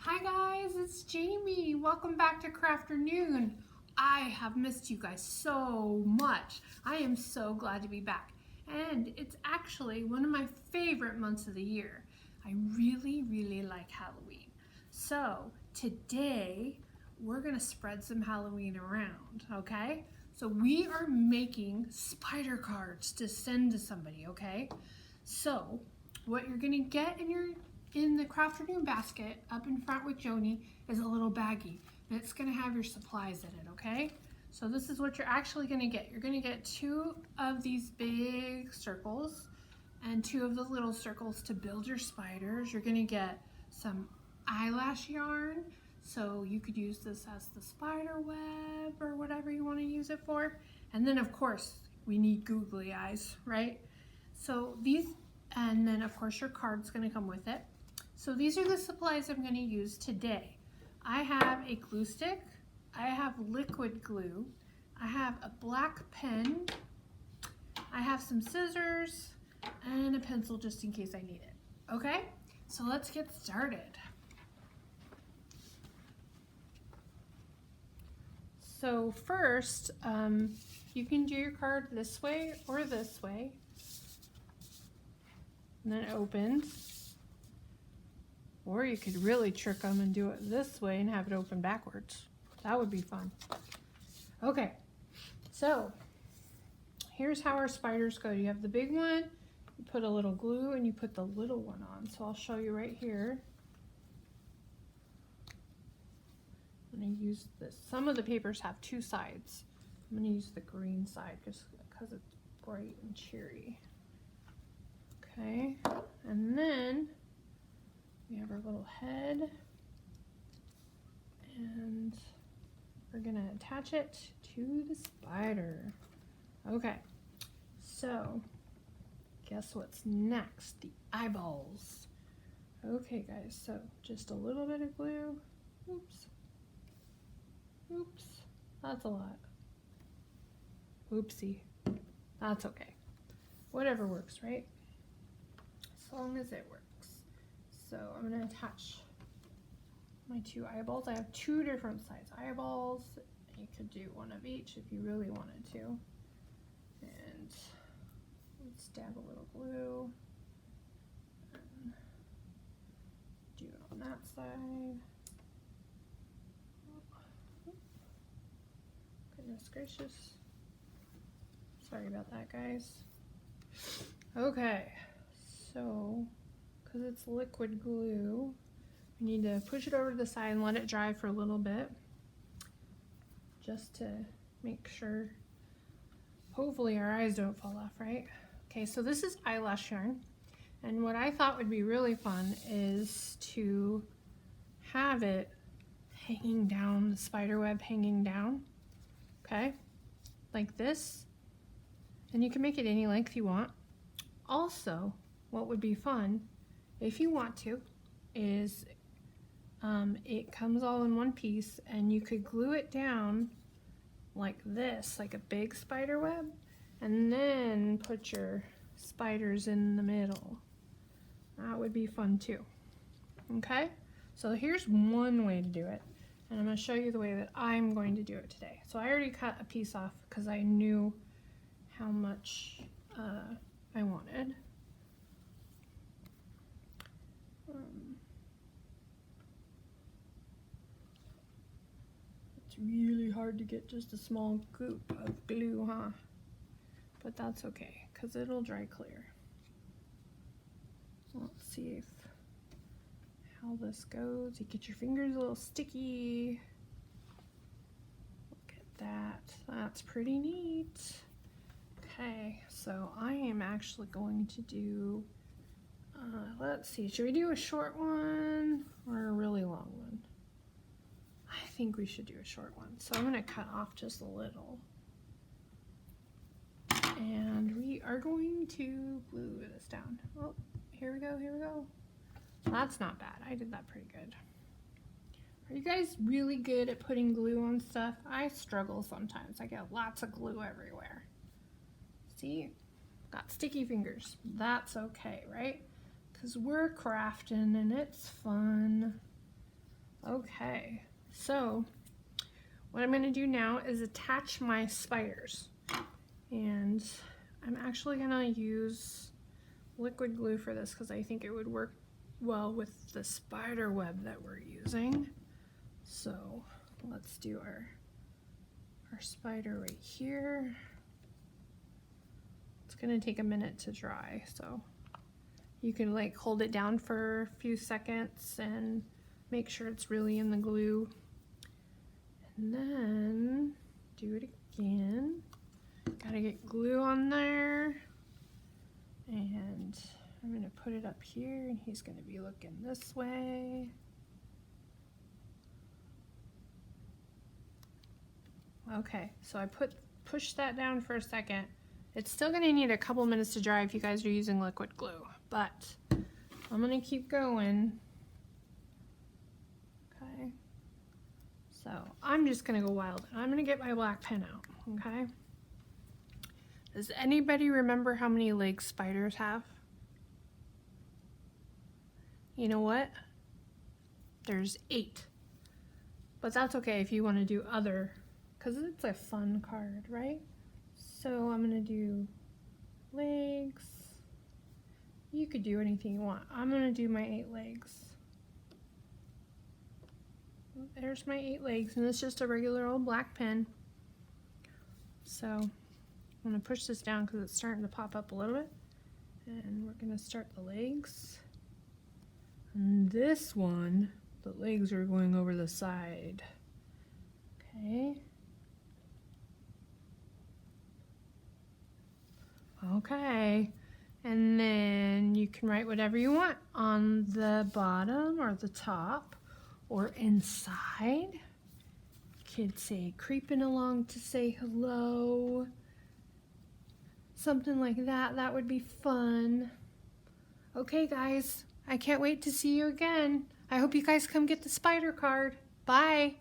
Hi guys, it's Jamie. Welcome back to Crafternoon. I have missed you guys so much. I am so glad to be back. And it's actually one of my favorite months of the year. I really like Halloween. So today we're gonna spread some Halloween around, okay? So we are making spider cards to send to somebody, okay? So what you're gonna get in the Crafternoon basket up in front with Joni is a little baggie. And it's gonna have your supplies in it, okay? So this is what you're actually gonna get. You're gonna get 2 of these big circles and 2 of the little circles to build your spiders. You're gonna get some eyelash yarn, so you could use this as the spider web or whatever you wanna use it for. And then of course, we need googly eyes, right? So and then of course your card's gonna come with it. So these are the supplies I'm going to use today. I have a glue stick, I have liquid glue, I have a black pen, I have some scissors, and a pencil just in case I need it. Okay, so let's get started. So first, you can do your card this way or this way, and then it opens. Or you could really trick them and do it this way and have it open backwards. That would be fun. Okay, so here's how our spiders go. You have the big one, you put a little glue, and you put the little one on. So I'll show you right here. I'm gonna use this. Some of the papers have 2 sides. I'm gonna use the green side just because it's bright and cheery. Okay, and then we have our little head, and we're gonna attach it to the spider. Okay, so guess what's next? The eyeballs. Okay guys, so just a little bit of glue. Oops, that's a lot. Oopsie, that's okay. Whatever works, right? As long as it works. So I'm going to attach my 2 eyeballs. I have 2 different size eyeballs. You could do 1 of each if you really wanted to. And let's dab a little glue. And do it on that side. Goodness gracious. Sorry about that, guys. Okay, so because it's liquid glue, we need to push it over to the side and let it dry for a little bit, just to make sure, hopefully our eyes don't fall off, right? Okay, so this is eyelash yarn, and what I thought would be really fun is to have it hanging down, the spider web hanging down, okay, like this, and you can make it any length you want. Also, what would be fun, if you want to, is it comes all in one piece, and you could glue it down like this, like a big spider web, and then put your spiders in the middle. That would be fun too. Okay, so here's one way to do it, and I'm going to show you the way that I'm going to do it today. So I already cut a piece off because I knew how much I wanted. It's really hard to get just a small goop of glue, huh? But that's okay, because it'll dry clear. Let's see how this goes. You get your fingers a little sticky. Look at that. That's pretty neat. Okay, so I am actually going to do, let's see, should we do a short one or a really long one? I think we should do a short one. So I'm going to cut off just a little. And we are going to glue this down. Oh, here we go, here we go. That's not bad. I did that pretty good. Are you guys really good at putting glue on stuff? I struggle sometimes. I get lots of glue everywhere. See? Got sticky fingers. That's okay, right? Because we're crafting and it's fun. Okay, so what I'm going to do now is attach my spiders. And I'm actually going to use liquid glue for this because I think it would work well with the spider web that we're using. So let's do our spider right here. It's going to take a minute to dry, so you can like hold it down for a few seconds and make sure it's really in the glue. And then do it again. Gotta get glue on there. And I'm gonna put it up here and he's gonna be looking this way. Okay, so I pushed that down for a second. It's still gonna need a couple minutes to dry if you guys are using liquid glue, but I'm gonna keep going. Okay, so I'm just gonna go wild. I'm gonna get my black pen out, okay? Does anybody remember how many legs spiders have? You know what? There's 8. But that's okay if you want to do other, because it's a fun card, right? So I'm going to do legs. You could do anything you want. I'm going to do my 8 legs. There's my 8 legs, and it's just a regular old black pen. So I'm going to push this down because it's starting to pop up a little bit. And we're going to start the legs. And this one, the legs are going over the side. Okay. Okay. And then you can write whatever you want on the bottom or the top or inside. Kids say creeping along to say hello. Something like that. That would be fun. Okay, guys. I can't wait to see you again. I hope you guys come get the spider card. Bye.